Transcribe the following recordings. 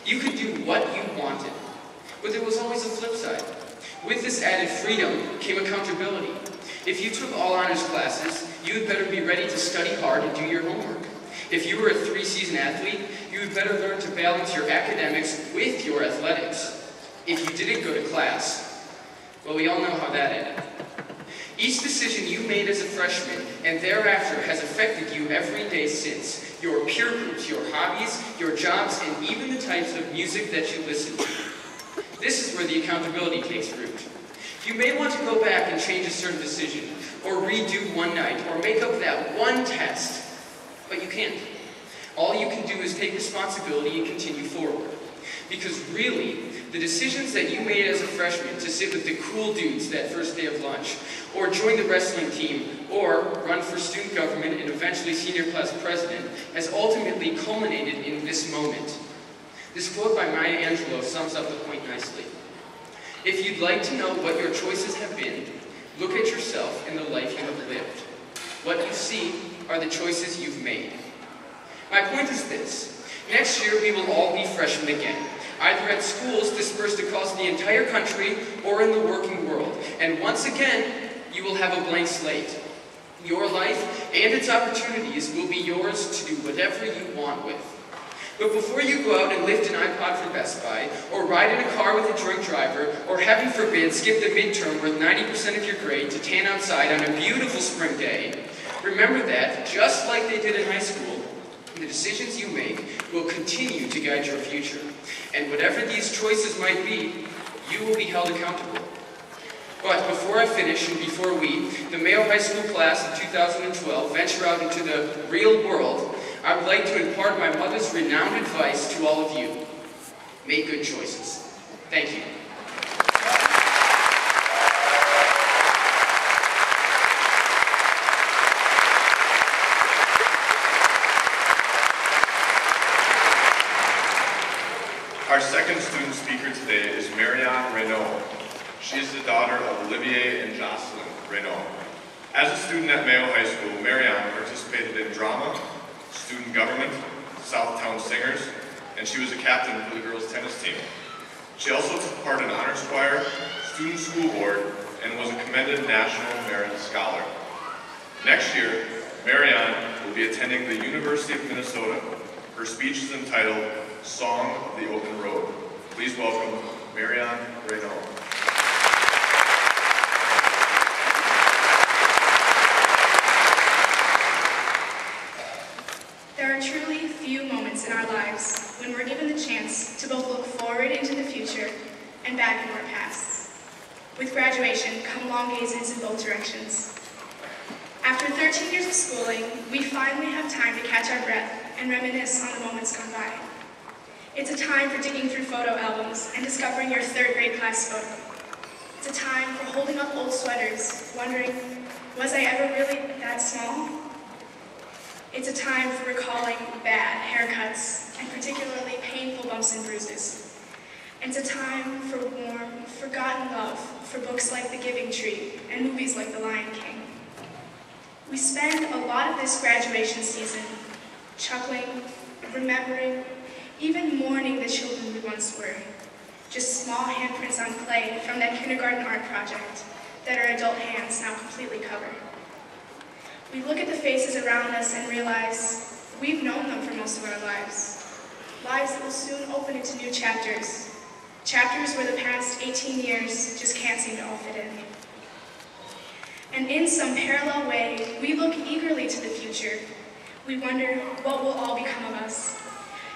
You could do what you wanted. But there was always a flip side. With this added freedom came accountability. If you took all honors classes, you had better be ready to study hard and do your homework. If you were a 3-season athlete, you had better learn to balance your academics with your athletics. If you didn't go to class, well, we all know how that ended. Each decision you made as a freshman and thereafter has affected you every day since. Your peer groups, your hobbies, your jobs, and even the types of music that you listen to. This is where the accountability takes root. You may want to go back and change a certain decision, or redo one night, or make up that one test, but you can't. All you can do is take responsibility and continue forward. Because really, the decisions that you made as a freshman to sit with the cool dudes that first day of lunch, or join the wrestling team, or run for student government and eventually senior class president, has ultimately culminated in this moment. This quote by Maya sums up the point nicely. If you'd like to know what your choices have been, look at yourself and the life you have lived. What you see are the choices you've made. My point is this. Next year we will all be freshmen again, either at schools dispersed across the entire country or in the working world. And once again, you will have a blank slate. Your life and its opportunities will be yours to do whatever you want with. But before you go out and lift an iPod for Best Buy, or ride in a car with a drunk driver, or heaven forbid, skip the midterm worth 90% of your grade to tan outside on a beautiful spring day, remember that, just like they did in high school, the decisions you make will continue to guide your future. And whatever these choices might be, you will be held accountable. But before I finish, and before we, the Mayo High School class of 2012, venture out into the real world, I would like to impart my mother's renowned advice to all of you. Make good choices. Thank you. Our second student speaker today is Mayo Renaud. She is the daughter of Olivier and Jocelyn Renaud. As a student at Mayo High School, Mayo participated in drama, student government, Southtown Singers, and she was a captain for the girls' tennis team. She also took part in honors choir, student school board, and was a commended National Merit Scholar. Next year, Marianne will be attending the University of Minnesota. Her speech is entitled Song of the Open Road. Please welcome Marianne Renaud. There are truly few moments in our lives when we're given the chance to both look forward into the future and back into our pasts. With graduation come long gazes in both directions. After 13 years of schooling, we finally have time to catch our breath and reminisce on the moments gone by. It's a time for digging through photo albums and discovering your third grade class photo. It's a time for holding up old sweaters, wondering, was I ever really that small? It's a time for recalling bad haircuts and particularly painful bumps and bruises. And it's a time for warm, forgotten love for books like The Giving Tree and movies like The Lion King. We spend a lot of this graduation season chuckling, remembering, even mourning the children we once were. Just small handprints on clay from that kindergarten art project that our adult hands now completely cover. We look at the faces around us and realize we've known them for most of our lives. Lives that will soon open into new chapters. Chapters where the past 18 years just can't seem to all fit in. And in some parallel way, we look eagerly to the future. We wonder what will all become of us.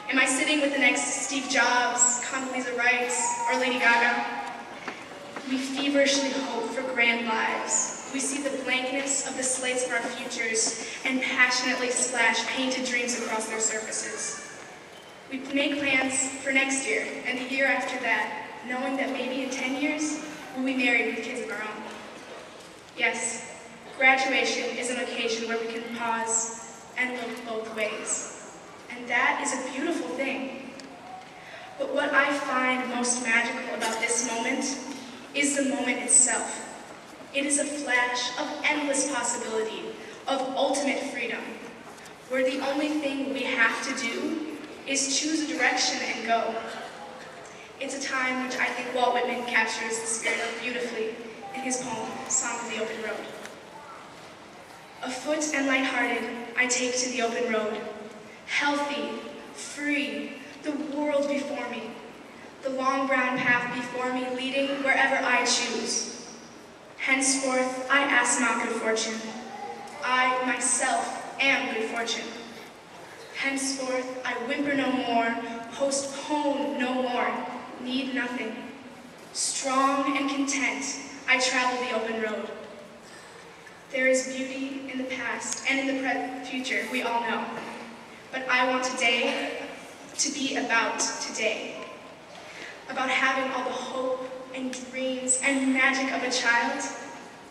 Am I sitting with the next Steve Jobs, Condoleezza Rice, or Lady Gaga? We feverishly hope for grand lives. We see the blankness of the slates of our futures and passionately splash painted dreams across their surfaces. We make plans for next year and the year after that, knowing that maybe in 10 years, we'll be married with kids of our own. Yes, graduation is an occasion where we can pause and look both ways. And that is a beautiful thing. But what I find most magical about this moment is the moment itself. It is a flash of endless possibility, of ultimate freedom, where the only thing we have to do is choose a direction and go. It's a time which I think Walt Whitman captures the spirit of beautifully in his poem, Song of the Open Road. Afoot and lighthearted, I take to the open road, healthy, free, the world before me, the long brown path before me leading wherever I choose. Henceforth, I ask not good fortune. I, myself, am good fortune. Henceforth, I whimper no more, postpone no more, need nothing. Strong and content, I travel the open road. There is beauty in the past and in the future, we all know. But I want today to be about today. About having all the hope and dreams and magic of a child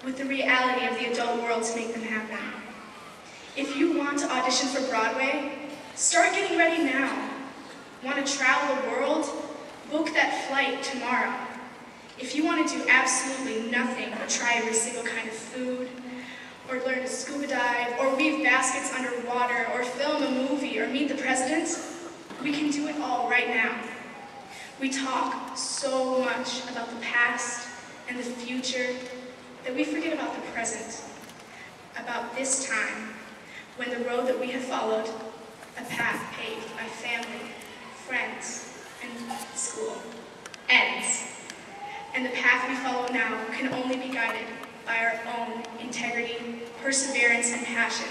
with the reality of the adult world to make them happen. If you want to audition for Broadway, start getting ready now. Want to travel the world? Book that flight tomorrow. If you want to do absolutely nothing but try every single kind of food, or learn to scuba dive, or weave baskets underwater, or film a movie, or meet the president, we can do it all right now. We talk so much about the past and the future that we forget about the present, about this time, when the road that we have followed, a path paved by family, friends, and school, ends. And the path we follow now can only be guided by our own integrity, perseverance, and passion.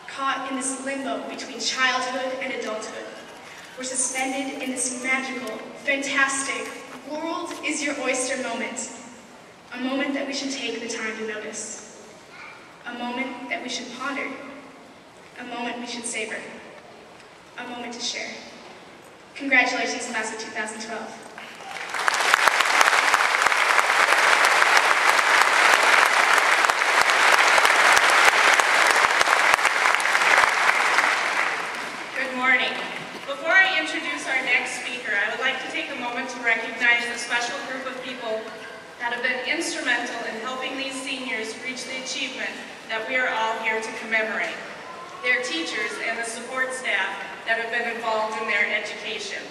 Caught in this limbo between childhood and adulthood, we're suspended in this magical, fantastic, world is your oyster moment. A moment that we should take the time to notice. A moment that we should ponder. A moment we should savor. A moment to share. Congratulations, class of 2012. that have been instrumental in helping these seniors reach the achievement that we are all here to commemorate. Their teachers and the support staff that have been involved in their education.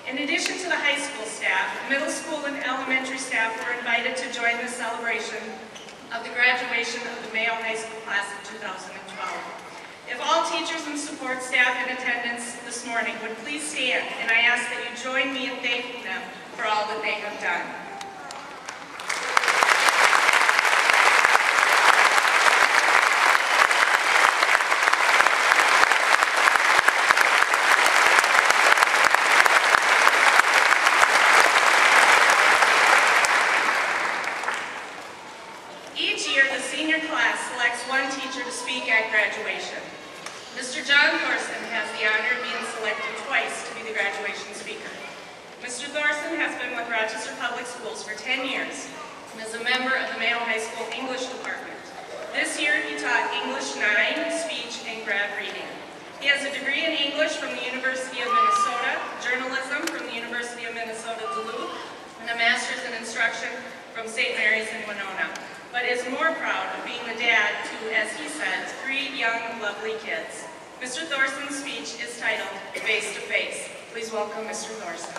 In addition to the high school staff, middle school and elementary staff were invited to join the celebration of the graduation of the Mayo High School class of 2012. If all teachers and support staff in attendance this morning would please stand, and I ask that you join me in thanking them for all that they have done. Each year, the senior class selects one teacher to speak at graduation. Mr. John Thorson has the honor of being selected twice to be the graduation speaker. Mr. Thorson has been with Rochester Public Schools for 10 years and is a member of the Mayo High School English Department. This year, he taught English 9, speech, and grad reading. He has a degree in English from the University of Minnesota, journalism from the University of Minnesota Duluth, and a master's in instruction from St. Mary's in Winona, but is more proud of being the dad to, as he said, 3 young, lovely kids. Mr. Thorson's speech is titled, Face to Face. Please welcome Mr. Thorson.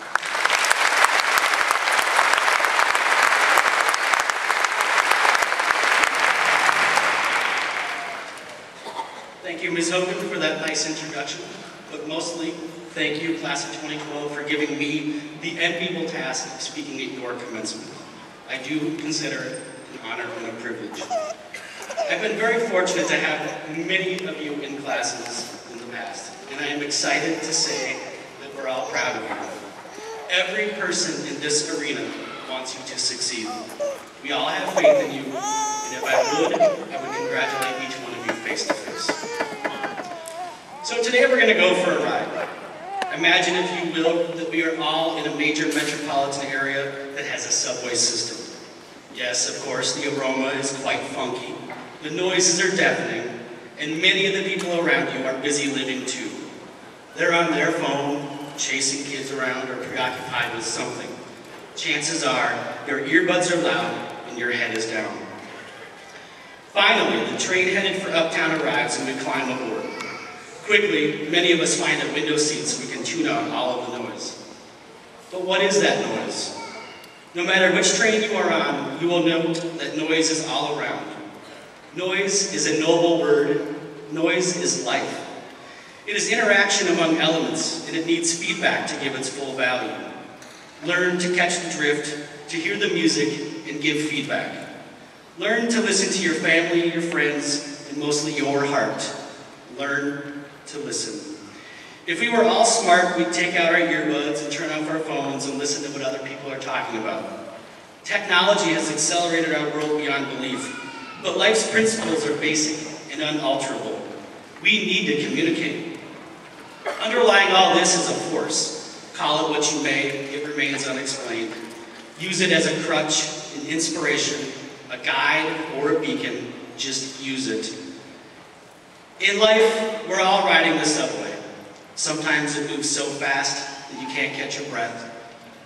Thank you, Ms. Hogan, for that nice introduction, but mostly, thank you, class of 2012, for giving me the enviable task of speaking at your commencement. I do consider it an honor and a privilege. I've been very fortunate to have many of you in classes in the past, and I am excited to say that we're all proud of you. Every person in this arena wants you to succeed. We all have faith in you, and if I would congratulate each one of you face to face. So today we're going to go for a ride. Imagine, if you will, that we are all in a major metropolitan area that has a subway system. Yes, of course, the aroma is quite funky. The noises are deafening, and many of the people around you are busy living too. They're on their phone, chasing kids around, or preoccupied with something. Chances are, your earbuds are loud and your head is down. Finally, the train headed for Uptown arrives and we climb aboard. Quickly, many of us find a window seat so we can tune out all of the noise. But what is that noise? No matter which train you are on, you will note that noise is all around. Noise is a noble word. Noise is life. It is interaction among elements, and it needs feedback to give its full value. Learn to catch the drift, to hear the music, and give feedback. Learn to listen to your family, your friends, and mostly your heart. Learn to listen. If we were all smart, we'd take out our earbuds and turn off our phones and listen to what other people are talking about. Technology has accelerated our world beyond belief, but life's principles are basic and unalterable. We need to communicate. Underlying all this is a force. Call it what you may, it remains unexplained. Use it as a crutch, an inspiration, a guide, or a beacon. Just use it. In life, we're all riding the subway. Sometimes it moves so fast that you can't catch your breath.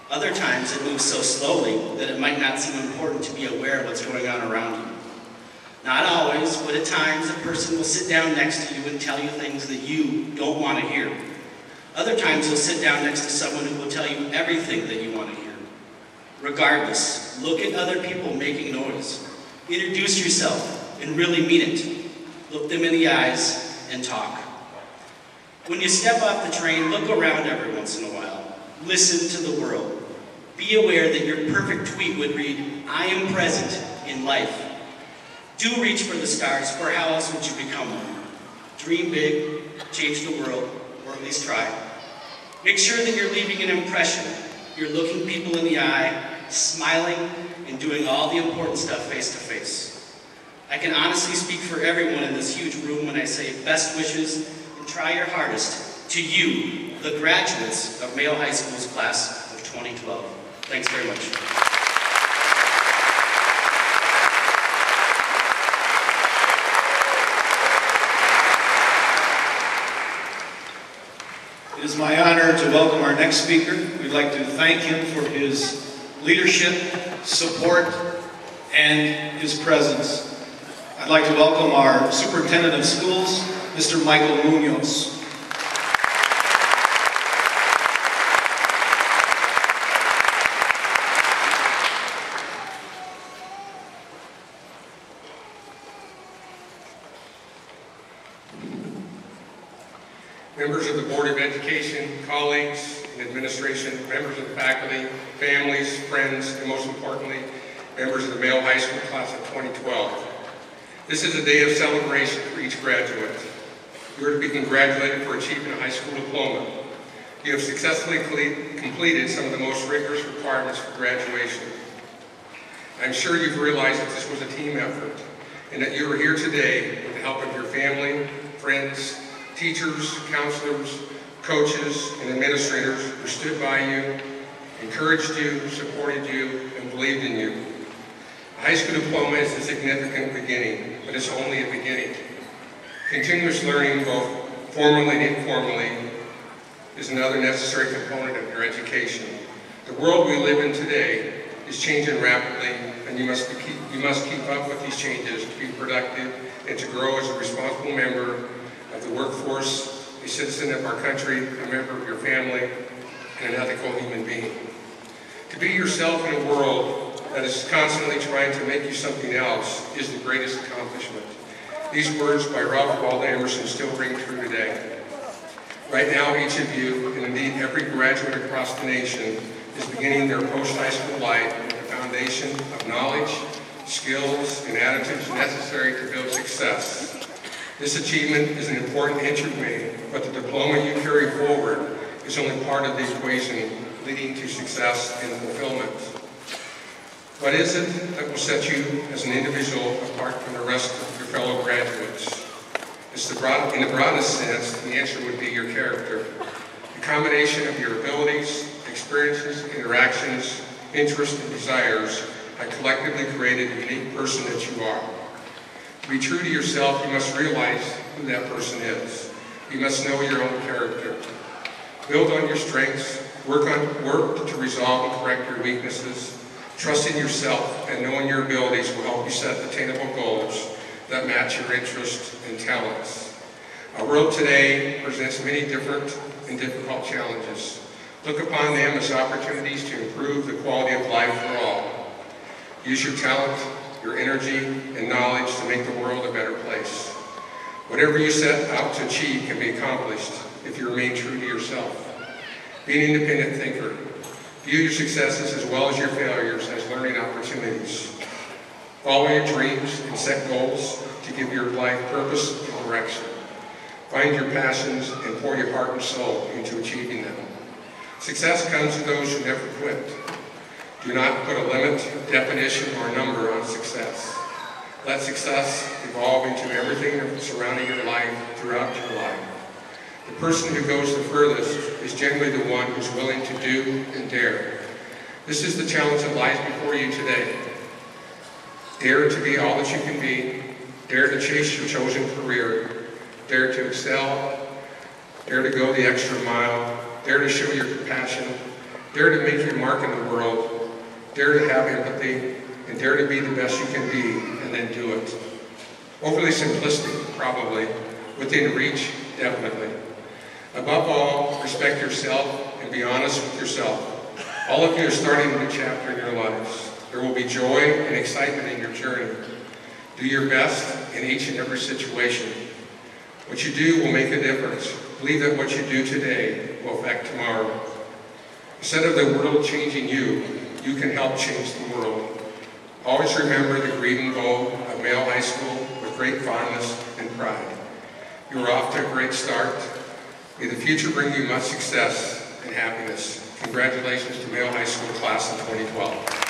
Other times it moves so slowly that it might not seem important to be aware of what's going on around you. Not always, but at times a person will sit down next to you and tell you things that you don't want to hear. Other times you'll sit down next to someone who will tell you everything that you want to hear. Regardless, look at other people making noise. Introduce yourself and really mean it. Look them in the eyes and talk. When you step off the train, look around every once in a while. Listen to the world. Be aware that your perfect tweet would read, "I am present in life." Do reach for the stars, for how else would you become one? Dream big, change the world, or at least try. Make sure that you're leaving an impression. You're looking people in the eye, smiling, and doing all the important stuff face to face. I can honestly speak for everyone in this huge room when I say best wishes and try your hardest to you, the graduates of Mayo High School's class of 2012. Thanks very much. It is my honor to welcome our next speaker. We'd like to thank him for his leadership, support, and his presence. I'd like to welcome our Superintendent of Schools, Mr. Michael Munoz. Members of the Board of Education, colleagues and administration, members of the faculty, families, friends, and most importantly, members of the Mayo High School class of 2012. This is a day of celebration for each graduate. You are to be congratulated for achieving a high school diploma. You have successfully completed some of the most rigorous requirements for graduation. I'm sure you've realized that this was a team effort and that you are here today with the help of your family, friends, teachers, counselors, coaches, and administrators who stood by you, encouraged you, supported you, and believed in you. A high school diploma is a significant beginning, but it's only a beginning. Continuous learning, both formally and informally, is another necessary component of your education. The world we live in today is changing rapidly, and you must keep up with these changes to be productive and to grow as a responsible member of the workforce, a citizen of our country, a member of your family, and an ethical human being. To be yourself in a world that is constantly trying to make you something else is the greatest accomplishment. These words by Robert Waldo Emerson still ring true today. Right now, each of you, and indeed every graduate across the nation, is beginning their post-high school life with a foundation of knowledge, skills, and attitudes necessary to build success. This achievement is an important entryway, but the diploma you carry forward is only part of the equation leading to success and fulfillment. What is it that will set you as an individual apart from the rest of your fellow graduates? In the broadest sense, the answer would be your character. The combination of your abilities, experiences, interactions, interests, and desires have collectively created the unique person that you are. To be true to yourself, you must realize who that person is. You must know your own character. Build on your strengths, work to resolve and correct your weaknesses. Trust in yourself and knowing your abilities will help you set attainable goals that match your interests and talents. Our world today presents many different and difficult challenges. Look upon them as opportunities to improve the quality of life for all. Use your talent, your energy, and knowledge to make the world a better place. Whatever you set out to achieve can be accomplished if you remain true to yourself. Be an independent thinker. View your successes as well as your failures as learning opportunities. Follow your dreams and set goals to give your life purpose and direction. Find your passions and pour your heart and soul into achieving them. Success comes to those who never quit. Do not put a limit, definition, or number on success. Let success evolve into everything surrounding your life throughout your life. The person who goes the furthest is generally the one who's willing to do and dare. This is the challenge that lies before you today. Dare to be all that you can be. Dare to chase your chosen career. Dare to excel. Dare to go the extra mile. Dare to show your compassion. Dare to make your mark in the world. Dare to have empathy. And dare to be the best you can be, and then do it. Overly simplistic, probably. Within reach, definitely. Above all, respect yourself and be honest with yourself. All of you are starting a new chapter in your lives. There will be joy and excitement in your journey. Do your best in each and every situation. What you do will make a difference. Believe that what you do today will affect tomorrow. Instead of the world changing you, you can help change the world. Always remember the green goal of Mayo High School with great fondness and pride. You are off to a great start. May the future bring you much success and happiness. Congratulations to Mayo High School class of 2012.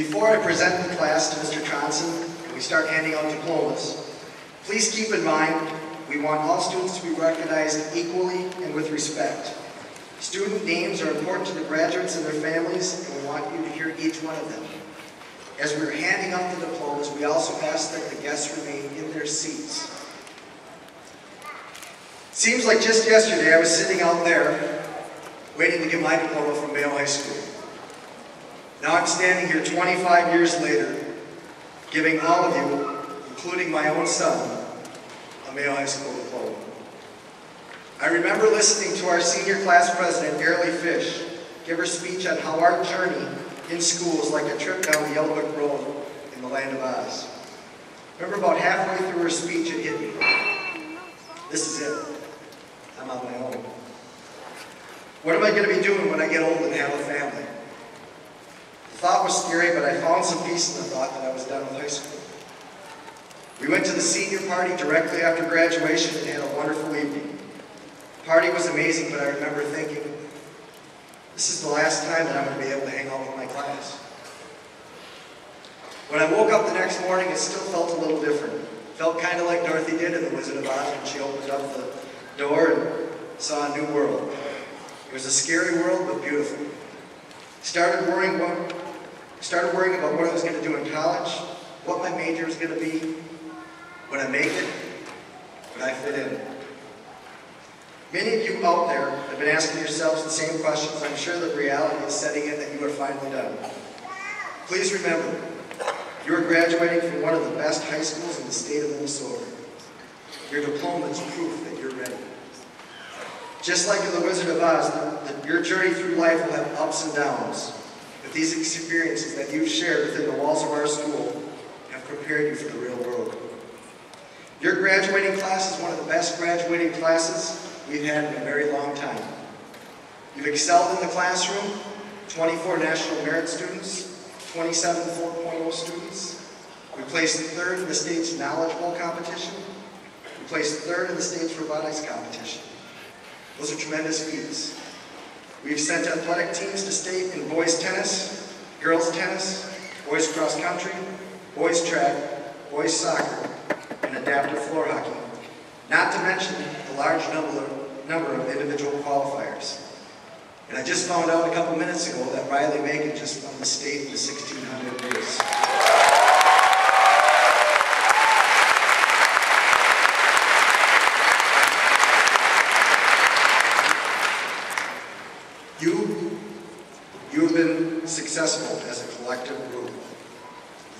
Before I present the class to Mr. Tronson and we start handing out diplomas, please keep in mind we want all students to be recognized equally and with respect. Student names are important to the graduates and their families, and we want you to hear each one of them. As we're handing out the diplomas, we also ask that the guests remain in their seats. Seems like just yesterday I was sitting out there waiting to get my diploma from Mayo High School. Now I'm standing here 25 years later, giving all of you, including my own son, a Mayo High School diploma. I remember listening to our senior class president, Arilee Fish, give her speech on how our journey in school is like a trip down the Yellow Brick Road in the Land of Oz. Remember about halfway through her speech it hit me. This is it. I'm on my own. What am I going to be doing when I get old and have a family? The thought was scary, but I found some peace in the thought that I was done with high school. We went to the senior party directly after graduation and had a wonderful evening. The party was amazing, but I remember thinking, this is the last time that I'm going to be able to hang out with my class. When I woke up the next morning, it still felt a little different. It felt kind of like Dorothy did in The Wizard of Oz when she opened up the door and saw a new world. It was a scary world, but beautiful. Started worrying about what I was going to do in college, what my major was going to be. Would I make it? Would I fit in? Many of you out there have been asking yourselves the same questions. I'm sure that reality is setting in that you are finally done. Please remember, you are graduating from one of the best high schools in the state of Minnesota. Your diploma is proof that you're ready. Just like in The Wizard of Oz, your journey through life will have ups and downs. But these experiences that you've shared within the walls of our school have prepared you for the real world. Your graduating class is one of the best graduating classes we've had in a very long time. You've excelled in the classroom, 24 National Merit students, 27 4.0 students. We placed third in the state's Knowledge Bowl competition. We placed third in the state's robotics competition. Those are tremendous feats. We've sent athletic teams to state in boys tennis, girls tennis, boys cross country, boys track, boys soccer, and adaptive floor hockey. Not to mention the large number of individual qualifiers. And I just found out a couple minutes ago that Riley Megan just won the state in the 1600 race. You have been successful as a collective group.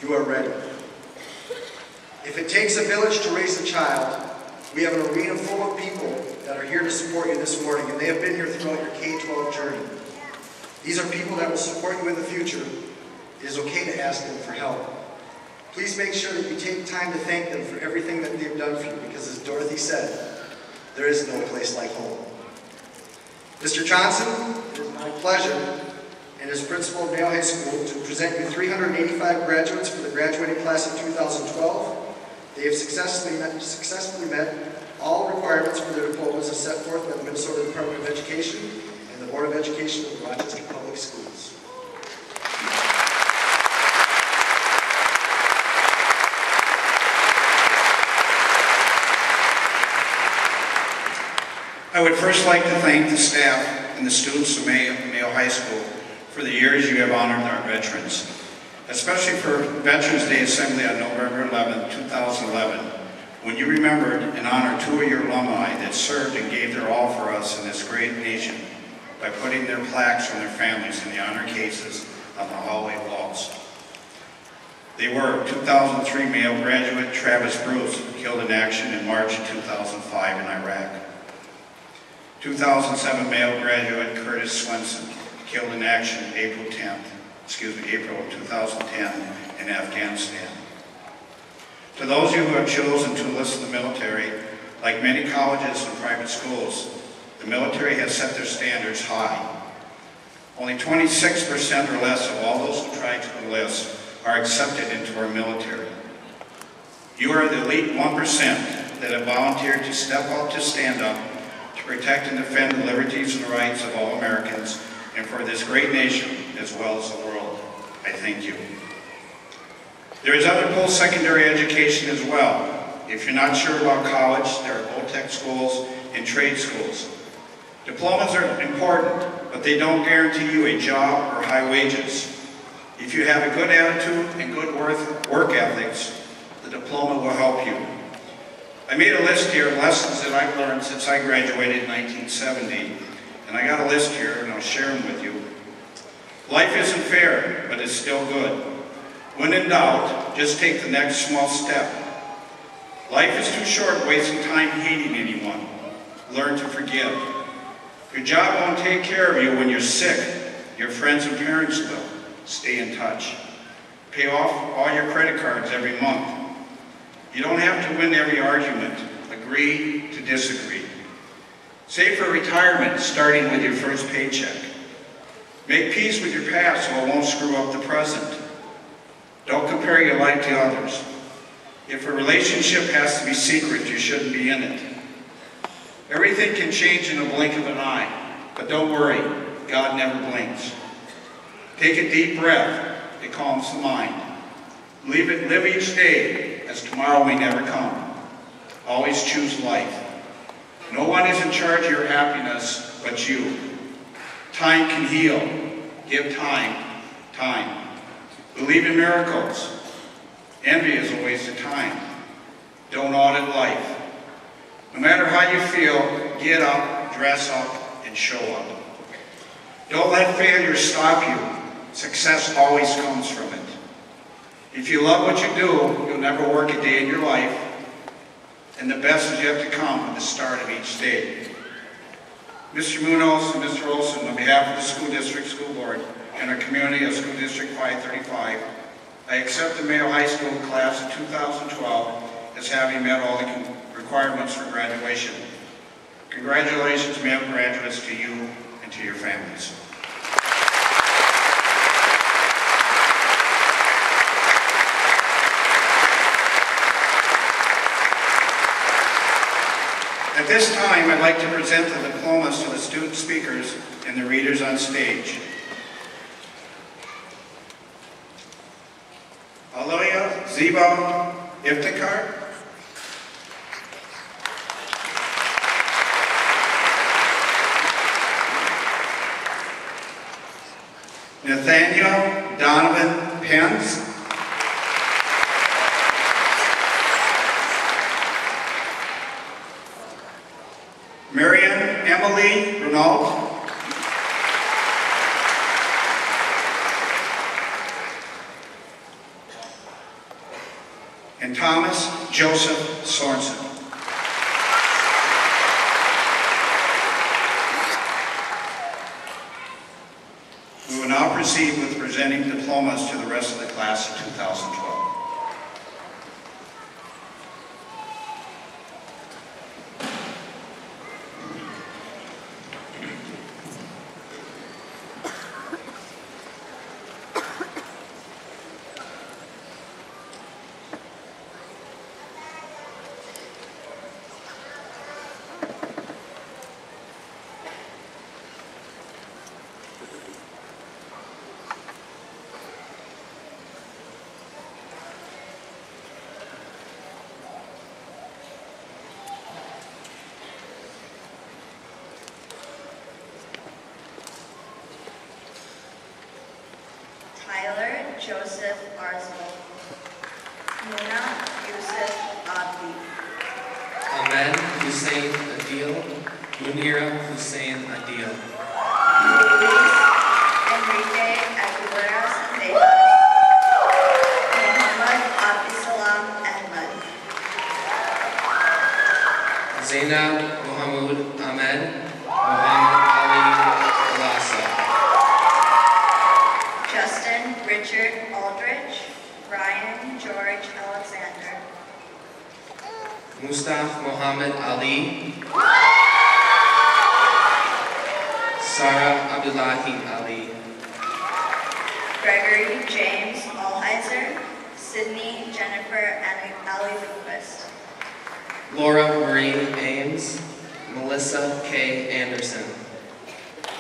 You are ready. If it takes a village to raise a child, we have an arena full of people that are here to support you this morning, and they have been here throughout your K-12 journey. These are people that will support you in the future. It is okay to ask them for help. Please make sure that you take time to thank them for everything that they've done for you, because as Dorothy said, there is no place like home. Mr. Johnson, it is my pleasure, and as principal of Mayo High School, to present you 385 graduates for the graduating class of 2012. They have successfully met all requirements for their diplomas as set forth by the Minnesota Department of Education and the Board of Education of Rochester Public Schools. I would first like to thank the staff and the students of Mayo High School for the years you have honored our veterans, especially for Veterans Day Assembly on November 11, 2011, when you remembered and honored two of your alumni that served and gave their all for us in this great nation by putting their plaques from their families in the honor cases on the hallway walls. They were 2003 Mayo graduate Travis Bruce, killed in action in March 2005 in Iraq. 2007 Mayo graduate Curtis Swenson, killed in action April of 2010 in Afghanistan. To those of you who have chosen to enlist in the military, like many colleges and private schools, the military has set their standards high. Only 26% or less of all those who try to enlist are accepted into our military. You are the elite 1% that have volunteered to step up to stand up to protect and defend the liberties and rights of all Americans and for this great nation as well as the world. I thank you. There is other post-secondary education as well. If you're not sure about college, there are OTEC schools and trade schools. Diplomas are important, but they don't guarantee you a job or high wages. If you have a good attitude and good work ethics, the diploma will help you. I made a list here of lessons that I've learned since I graduated in 1970, and I got a list here and I'll share them with you. Life isn't fair, but it's still good. When in doubt, just take the next small step. Life is too short wasting time hating anyone. Learn to forgive. Your job won't take care of you when you're sick. Your friends and parents will. Stay in touch. Pay off all your credit cards every month. You don't have to win every argument. Agree to disagree. Save for retirement, starting with your first paycheck. Make peace with your past so it won't screw up the present. Don't compare your life to others. If a relationship has to be secret, you shouldn't be in it. Everything can change in a blink of an eye, but don't worry, God never blinks. Take a deep breath, it calms the mind. Live each day as tomorrow may never come. Always choose life. No one is in charge of your happiness but you. Time can heal. Give time, time. Believe in miracles. Envy is a waste of time. Don't audit life. No matter how you feel, get up, dress up, and show up. Don't let failure stop you. Success always comes from it. If you love what you do, you'll never work a day in your life, and the best is yet to come at the start of each day. Mr. Munoz and Mr. Olson, on behalf of the School District School Board and our community of School District 535, I accept the Mayo High School class of 2012 as having met all the requirements for graduation. Congratulations, Mayo graduates, to you and to your families. At this time, I'd like to present the diplomas to the student speakers and the readers on stage. Aloya Ziba Iftikhar. Nathaniel Donovan Pence. Marian Emily Renault. And Thomas Joseph Sorensen. We will now proceed with presenting diplomas to the rest of the class of 2012. Tyler Joseph Arzmal. Muna Yusuf Abdi. Ahmed Hussein Adil. Munira Hussein Adil. Luis Enrique Aguileras Tejas. Muhammad Abdisalam Ahmed. Zainab Mohamud Ahmed. Muhammad Ali Alasa. Justin Richard Aldrich. Ryan George Alexander. Mustaf Muhammad Ali. Sarah Abdullahi Ali. Gregory James Alheiser. Sydney Jennifer Ali Lupus. Laura Marie Ames. Melissa K. Anderson.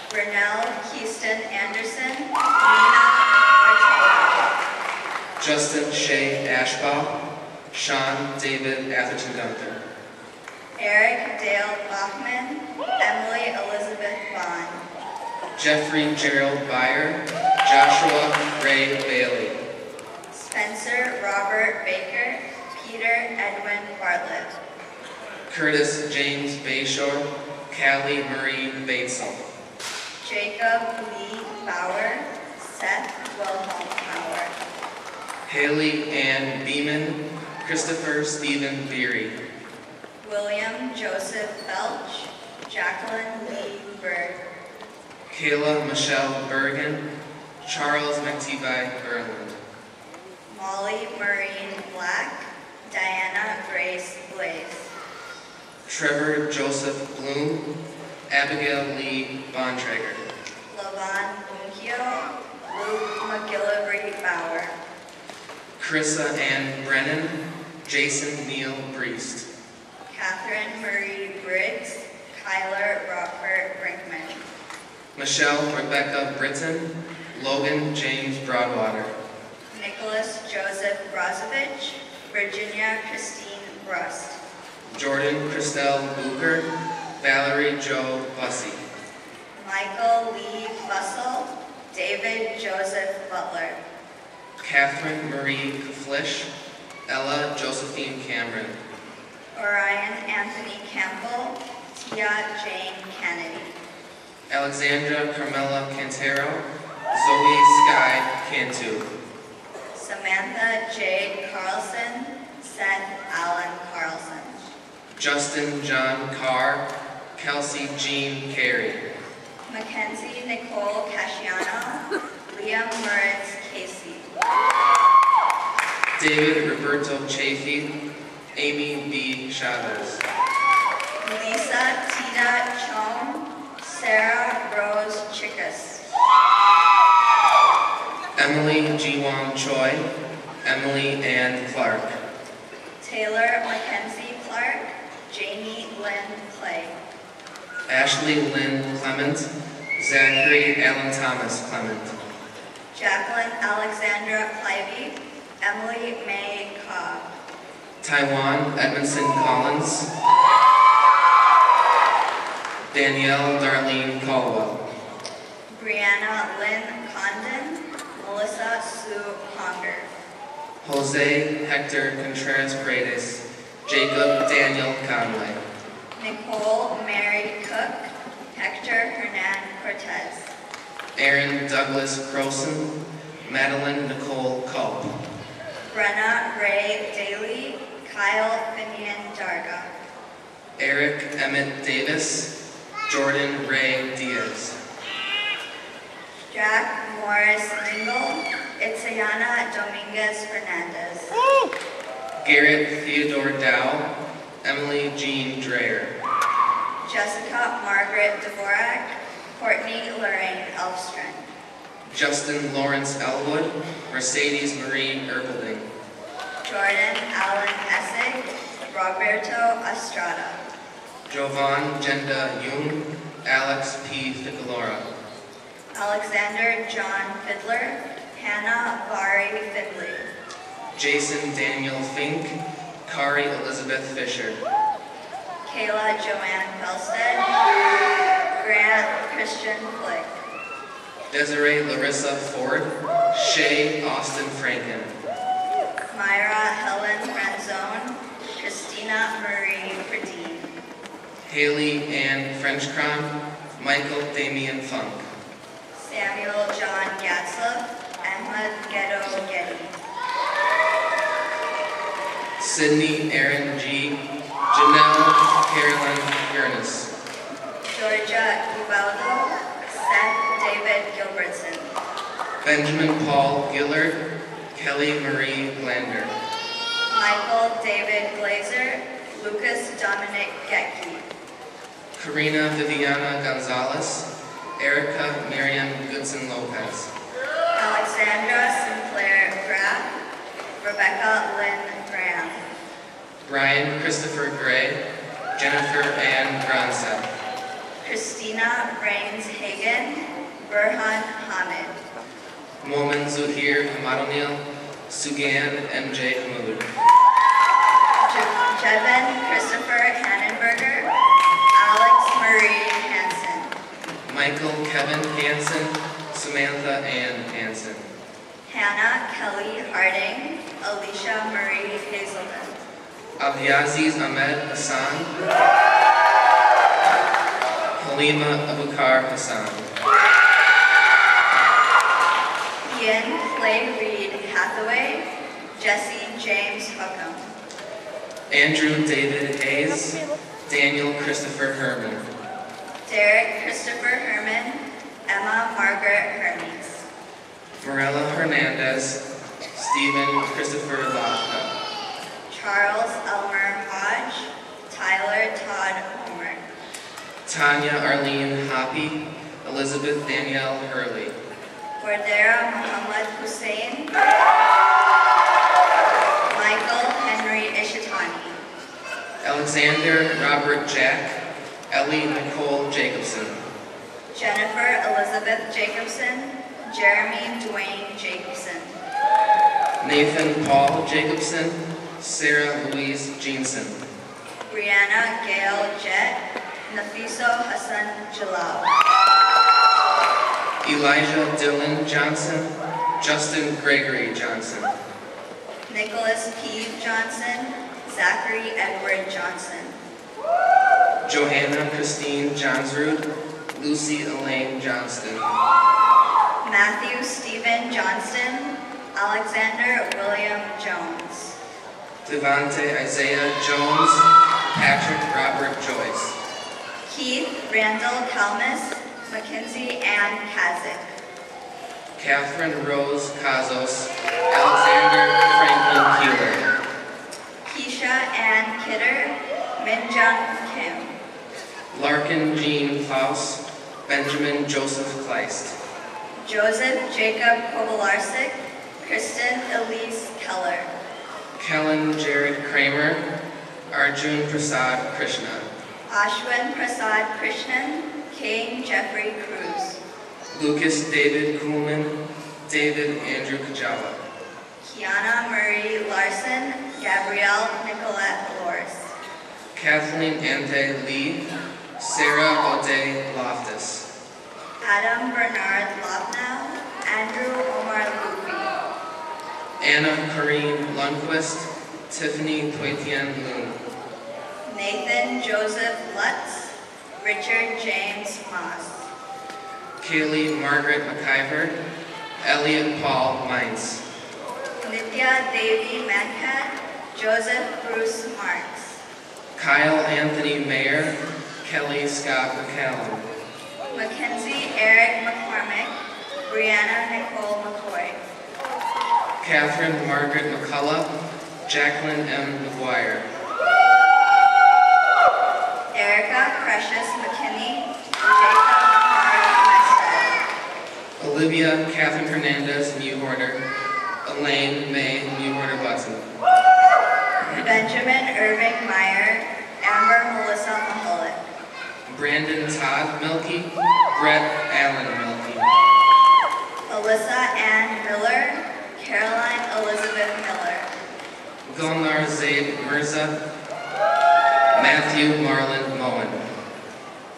Renelle Keaston Anderson. Nina Ortega. Justin Shea Ashbaugh, Sean David Atherton Gunther. Eric Dale Bachman, Emily Elizabeth Vaughn. Jeffrey Gerald Byer, Joshua Ray Bailey. Spencer Robert Baker, Peter Edwin Bartlett. Curtis James Bayshore, Callie Marie Batesel. Jacob Lee Bauer, Seth Wilhelm Bauer. Haley Ann Beeman, Christopher Stephen Beery. William Joseph Belch, Jacqueline Lee Bird. Kayla Michelle Bergen, Charles McTeeby Berland. Molly Maureen Black, Diana Grace Blaze. Trevor Joseph Bloom, Abigail Lee Bontrager. Lavon Bunkyo, Luke McGillivray Bauer. Carissa Ann Brennan, Jason Neal Priest. Catherine Marie Briggs, Kyler Rockford Brinkman. Michelle Rebecca Britton, Logan James Broadwater. Nicholas Joseph Brozovich, Virginia Christine Rust. Jordan Christelle Booker, Valerie Jo Bussey. Michael Lee Fussell, David Joseph Butler. Catherine Marie Flish, Ella Josephine Cameron. Orion Anthony Campbell, Tia Jane Kennedy. Alexandra Carmela Cantero, Zoe Sky Cantu. Samantha Jade Carlson, Seth Allen Carlson. Justin John Carr, Kelsey Jean Carey. Mackenzie Nicole Casciano, Liam Moritz Casey. David Roberto Chafee, Amy B. Chavez. Lisa Tita Chong, Sarah Rose Chickas. Emily Jiwon Choi, Emily Ann Clark. Taylor Mackenzie Clark, Jamie Lynn Clay. Ashley Lynn Clement, Zachary Allen Thomas Clement. Jacqueline Alexandra Clivey, Emily May Cobb. Taiwan Edmondson Collins. Danielle Darlene Caldwell. Brianna Lynn Condon, Melissa Sue Conger. Jose Hector Contreras Paredes, Jacob Daniel Conway. Nicole Mary Cook, Hector Hernan Cortez. Aaron Douglas Croson, Madeline Nicole Culp. Brenna Ray Daly, Kyle Finian Darga. Eric Emmett Davis, Jordan Ray Diaz. Jack Morris Dingle, Itzayana Dominguez Fernandez. Garrett Theodore Dow, Emily Jean Dreyer. Jessica Margaret Dvorak, Courtney Lorraine Elfstrand. Justin Lawrence Elwood, Mercedes Marie Erbelding. Jordan Allen Essig, Roberto Estrada. Jovan Jenda Yoon, Alex P. Ficalora. Alexander John Fiddler, Hannah Vari Fidley. Jason Daniel Fink, Kari Elizabeth Fisher. Kayla Joanne Felstead, Grant Christian Flick. Desiree Larissa Ford, Shay Austin Franken. Myra Helen Franzone, Christina Marie Perdine. Haley Ann Frenchcron, Michael Damian Funk. Samuel John Gatzlup, Ahmed Ghetto Getty. Sydney Aaron G, Janelle Carolyn Gurnis. Georgia Ubaldo, Seth David Gilbertson. Benjamin Paul Gillard, Kelly Marie Glander. Michael David Glazer, Lucas Dominic Getke. Karina Viviana Gonzalez, Erica Miriam Goodson Lopez. Alexandra Sinclair Graff, Rebecca Lynn Graham. Brian Christopher Gray, Jennifer Ann Gronseth. Christina Rains Hagen, Burhan Hamid. Momin Zuhir Hamadonil, Sugan MJ Hamoud. Jevin Christopher Hannenberger. Alex Marie Hansen. Michael Kevin Hansen. Samantha Ann Hansen. Hannah Kelly Harding. Alicia Marie Hazelden. Abdiaziz Ahmed Hassan. Halima Abukar Hassan. Ian Clay Reed Hathaway. Jesse James Hookham. Andrew David Hayes. Daniel Christopher Herman. Derek Christopher Herman. Emma Margaret Hermes. Morella Hernandez. Stephen Christopher Lafka. Charles Elmer Hodge. Tyler Todd Homer. Tanya Arlene Hoppy. Elizabeth Danielle Hurley. Bordera Muhammad Hussein. Michael Henry Ishitani. Alexander Robert Jack. Ellie Nicole Jacobson. Jennifer Elizabeth Jacobson. Jeremy Dwayne Jacobson. Nathan Paul Jacobson. Sarah Louise Jeanson. Brianna Gail Jett. Nafiso Hassan Jalal. Elijah Dylan Johnson. Justin Gregory Johnson. Nicholas P. Johnson. Zachary Edward Johnson. Johanna Christine Johnsrud. Lucy Elaine Johnston. Matthew Stephen Johnston. Alexander William Jones. Devante Isaiah Jones. Patrick Robert Joyce. Keith Randall Kalmus. Mackenzie Ann Kazik. Catherine Rose Kazos. Alexander Franklin Keeler. Keisha Ann Kidder. Minjung Kim. Larkin Jean Faust. Benjamin Joseph Kleist. Joseph Jacob Kowalarsik. Kristen Elise Keller. Kellen Jared Kramer. Arjun Prasad Krishna. Ashwin Prasad Krishnan. Kane Jeffrey Cruz. Lucas David Kuhlman. David Andrew Kajala. Kiana Marie Larson. Gabrielle Nicolette Loris. Kathleen Ante Lee. Sarah O'Day Loftus. Adam Bernard Lopnow. Andrew Omar Lupi. Anna Corrine Lundquist. Tiffany Toitian Loon. Nathan Joseph Lutz. Richard James Moss. Kaylee Margaret McIver. Elliot Paul Mines. Nitya Devi Mankat. Joseph Bruce Marks. Kyle Anthony Mayer. Kelly Scott McCallum. Mackenzie Eric McCormick. Brianna Nicole McCoy. Catherine Margaret McCullough. Jacqueline M. McGuire. Erica Precious McKinney. Jacob Mark Mested. Olivia Catherine Hernandez Mewhorter. Elaine May Mewhorter Button. Benjamin Irving Meyer. Amber Melissa Mahullet. Brandon Todd Milkey. Brett Allen Milkey. Alyssa Ann Miller. Caroline Elizabeth Miller. Gulnar Zaid Mirza. Matthew Marlon Moen.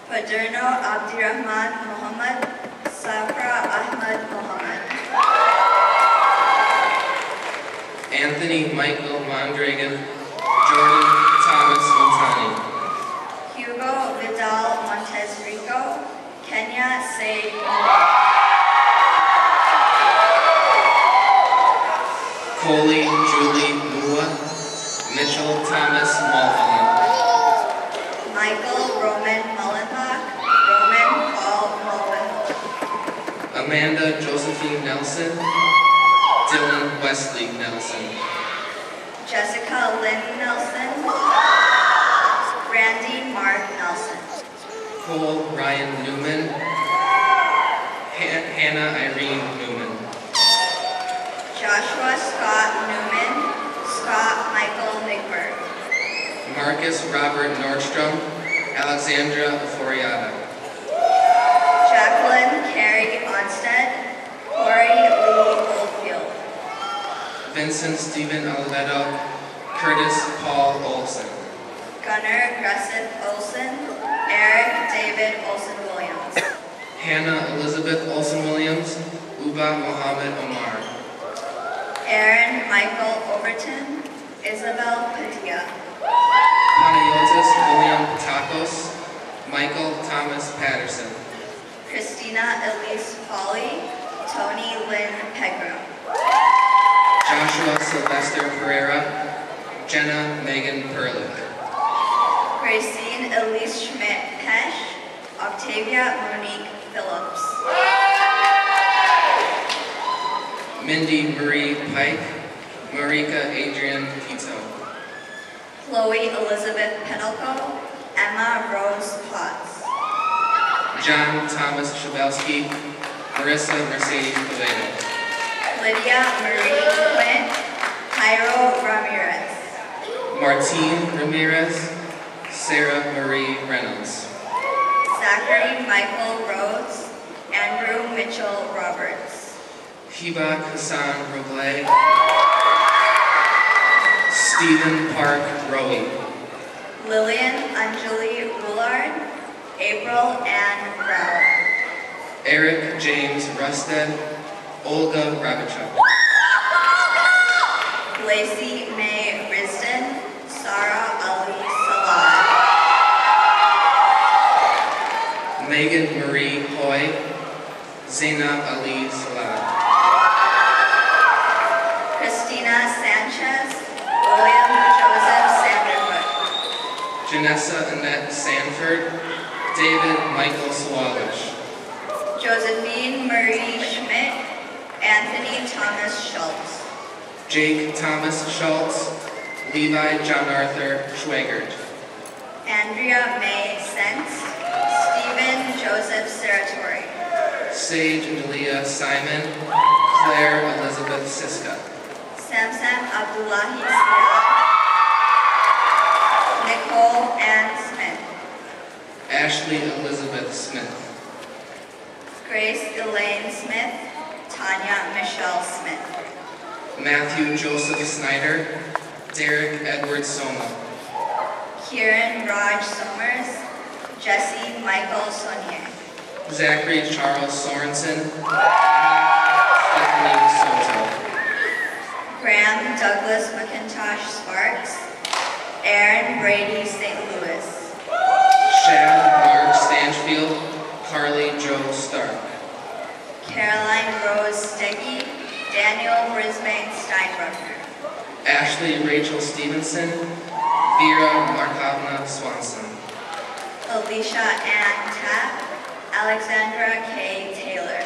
Paderno Abdirahman Muhammad. Safra Ahmad Muhammad. Anthony Michael Mondragon. Jordan Thomas Montani. Hugo Vidal Montes Rico. Kenya Said. Coley Julie Mua. Mitchell Thomas Mulholland. Michael Roman Mullenbach. Roman Paul Mullen. Amanda Josephine Nelson. Dylan Wesley Nelson. Jessica Lynn Nelson. Randy Mark Nelson. Cole Ryan Newman. Hannah Irene Newman. Joshua Scott Newman. Scott Michael Nickberg. Marcus Robert Nordstrom. Alexandra Foriata. Jacqueline Carey Onstead. Corey Lee Oldfield. Vincent Stephen Oliveto, Curtis Paul Olson. Gunnar Gresseth Olson, Eric David Olson Williams. Hannah Elizabeth Olson Williams, Uba Mohammed Omar. Aaron Michael Overton, Isabel Padilla. Panayotis William Patakos, Michael Thomas Patterson. Christina Elise Pauley, Tony Lynn Pegram. Joshua Sylvester Pereira, Jenna Megan Perlich. Gracine Elise Schmidt-Pesch, Octavia Monique Phillips. Mindy Marie Pike, Marika Adrian Tito. Chloe Elizabeth Penelko, Emma Rose Potts. John Thomas Shabelsky, Marissa Mercedes Covedo. Lydia Marie Quinn, Cairo Ramirez. Martine Ramirez, Sarah Marie Reynolds. Zachary Michael Rhodes, Andrew Mitchell Roberts. Hibak Hassan Roble, Stephen Park Rowe. Lillian Anjali Woolard, April Ann Rao. Eric James Rusted, Olga Rabichuk. Lacey May Risden, Sarah Ali Salah. Megan Marie Hoy, Zainab Ali Salah. Christina Sanchez, William Joseph Sanderwood. Janessa Annette Sanford, David Michael Swalich. Josephine Marie Schmidt, Anthony Thomas Schultz. Jake Thomas Schultz, Levi John Arthur Schwagert. Andrea May Sentz, Stephen Joseph Saratori. Sage Angelia Simon, Claire Elizabeth Siska. Samsam Abdullahi Siad, Nicole Ann Smith. Ashley Elizabeth Smith. Grace Elaine Smith, Tanya Michelle Smith. Matthew Joseph Snyder, Derek Edward Soma. Kieran Raj Somers, Jesse Michael Sonier. Zachary Charles Sorensen, Stephanie Soto. Graham Douglas McIntosh Sparks, Aaron Brady St. Louis. Shad Mark Stanchfield, Carly Joe Stark. Caroline Rose Steggy, Daniel Brisbane Steinbrucker. Ashley Rachel Stevenson, Vera Markovna Swanson. Alicia Ann Tapp, Alexandra K. Taylor.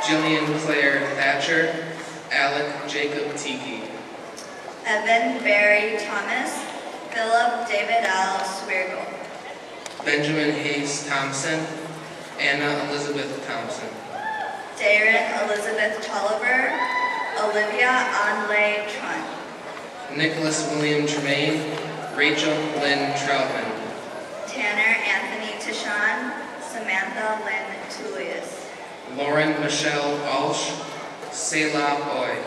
Jillian Claire Thatcher, Alec Jacob Tiki. Evan Barry Thomas, Philip David Al Swirgle. Benjamin Hayes Thompson, Anna Elizabeth Thompson. Darren Elizabeth Tolliver, Olivia Anley Trun. Nicholas William Tremaine, Rachel Lynn Troutman. Tanner Anthony Tishon, Samantha Lynn Tullius. Lauren Michelle Walsh, Selah Boy.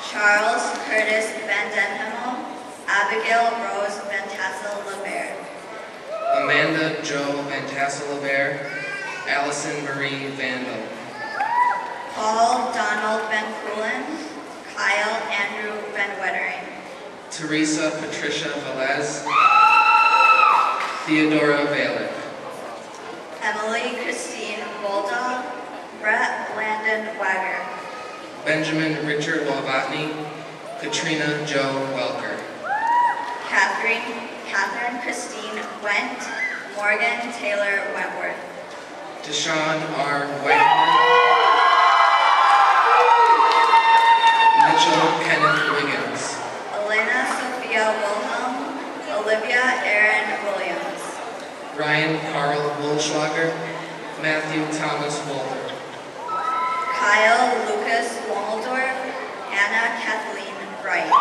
Charles Curtis Van Denhemel, Abigail Rose Van Tassel LeBaird. Amanda Jo Van Tassel LeBaird, Allison Marie Vandal. Paul Donald Van Coolen, Kyle Andrew Van Wettering. Teresa Patricia Velez, Theodora Valick. Emily Christine Bulldog, Brett Landon Wagger. Benjamin Richard Walvatney, Katrina Jo Welker. Catherine Christine Went, Morgan Taylor Wentworth. Deshaun R. Whiteman, Mitchell Kenneth Wiggins. Elena Sophia Wilhelm, Olivia Erin Williams. Ryan Carl Wohlschlager, Matthew Thomas Walter. Kyle Lucas Wommeldorf, Anna Kathleen Wright.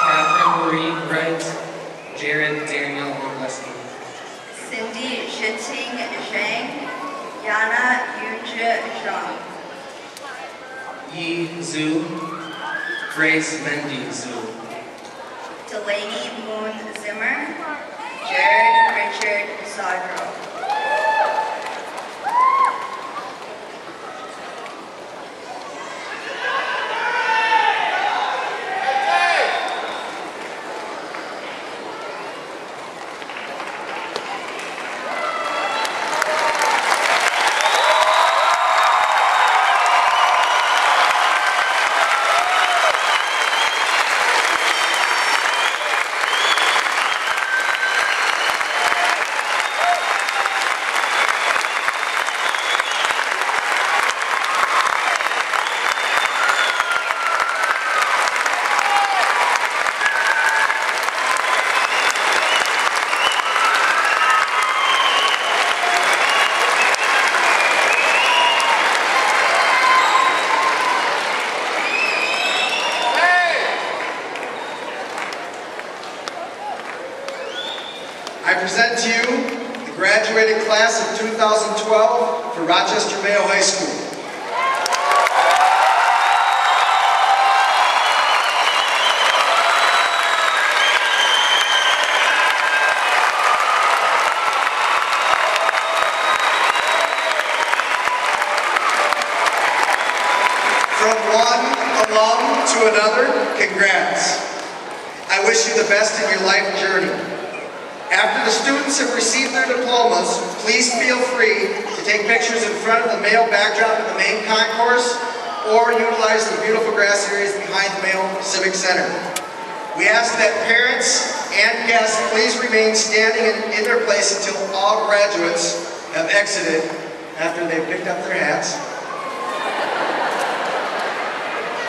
Catherine Marie Wright, Jared Daniel Orleski. Cindy Zhiting Zhang, Yana Yunzhi Zhang. Yi Zhu, Grace Mendizu. Delaney Moon Zimmer, Jared Richard Zadro. I present to you the graduating class of 2012 for Rochester Mayo High School. From one alum to another, congrats. I wish you the best in your life journey. After the students have received their diplomas, please feel free to take pictures in front of the Mayo backdrop in the main concourse or utilize the beautiful grass areas behind the Mayo Civic Center. We ask that parents and guests please remain standing in their place until all graduates have exited after they've picked up their hats.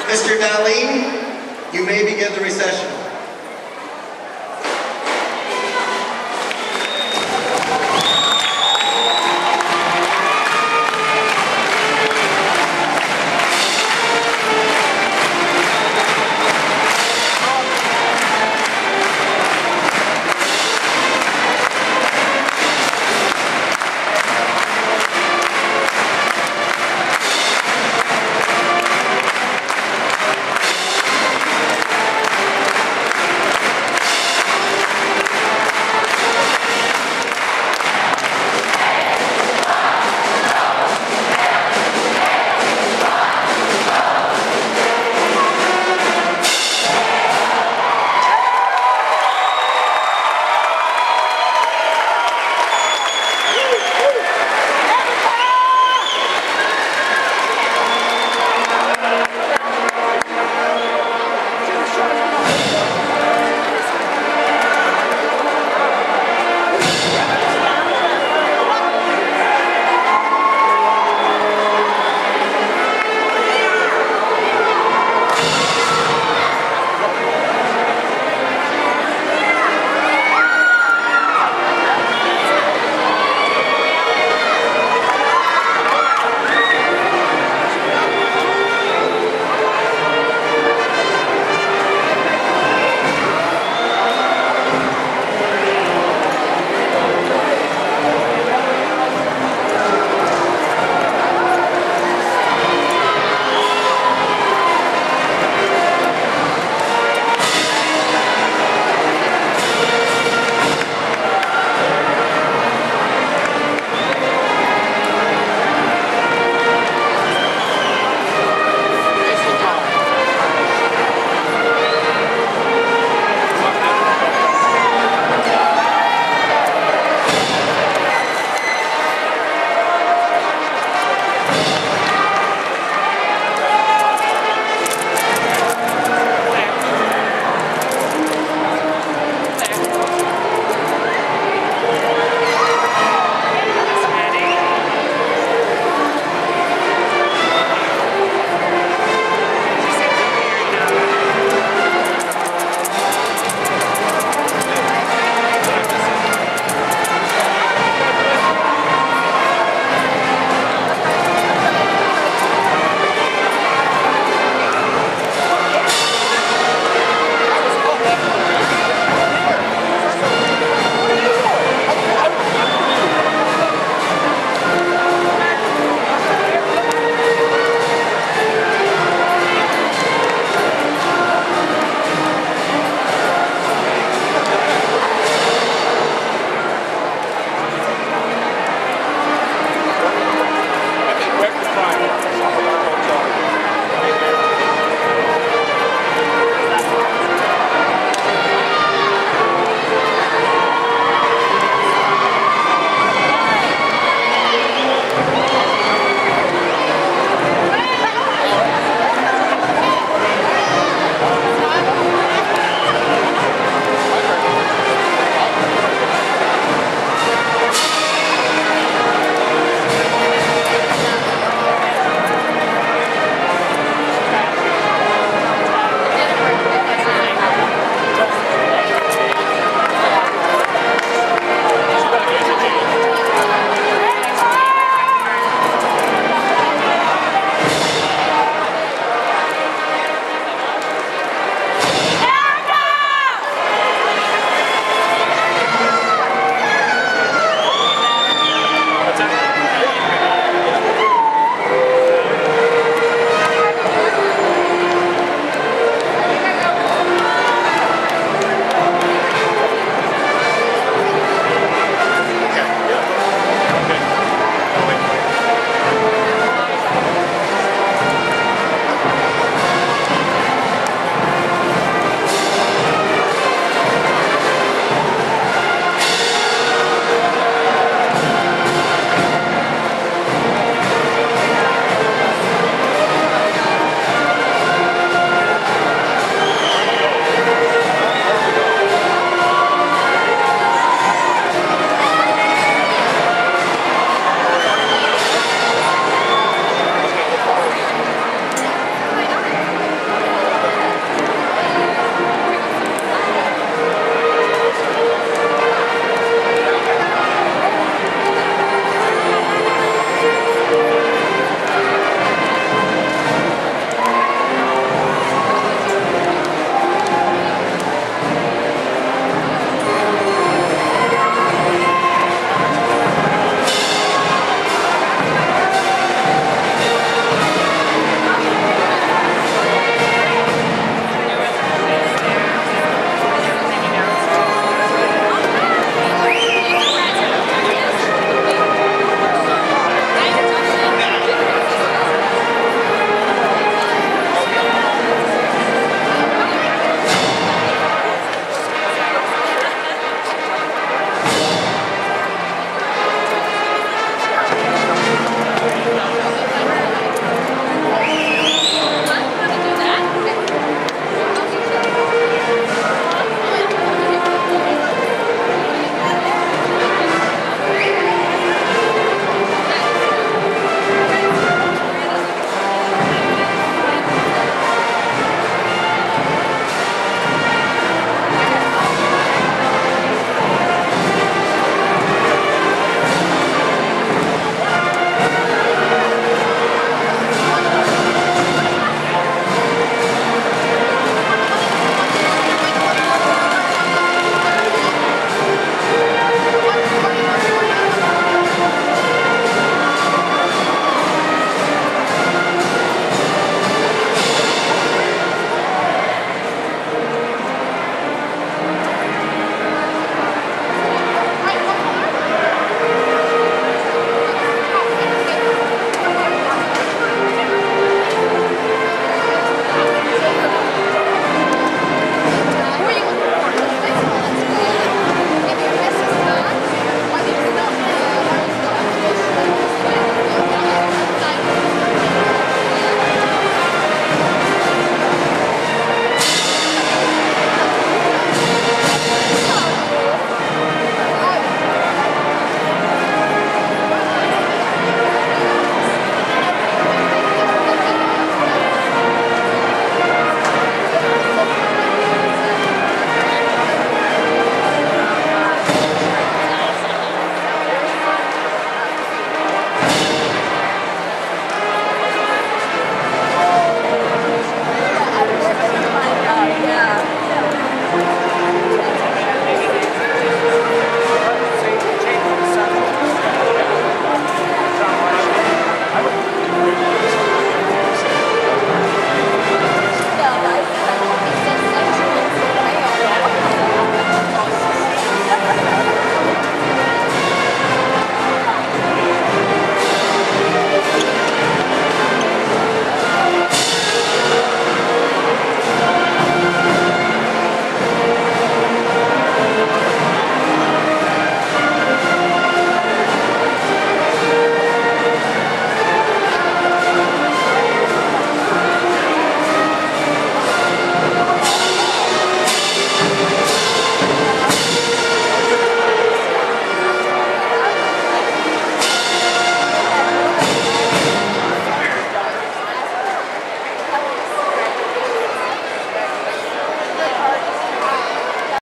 Mr. Darlene, you may begin the recession.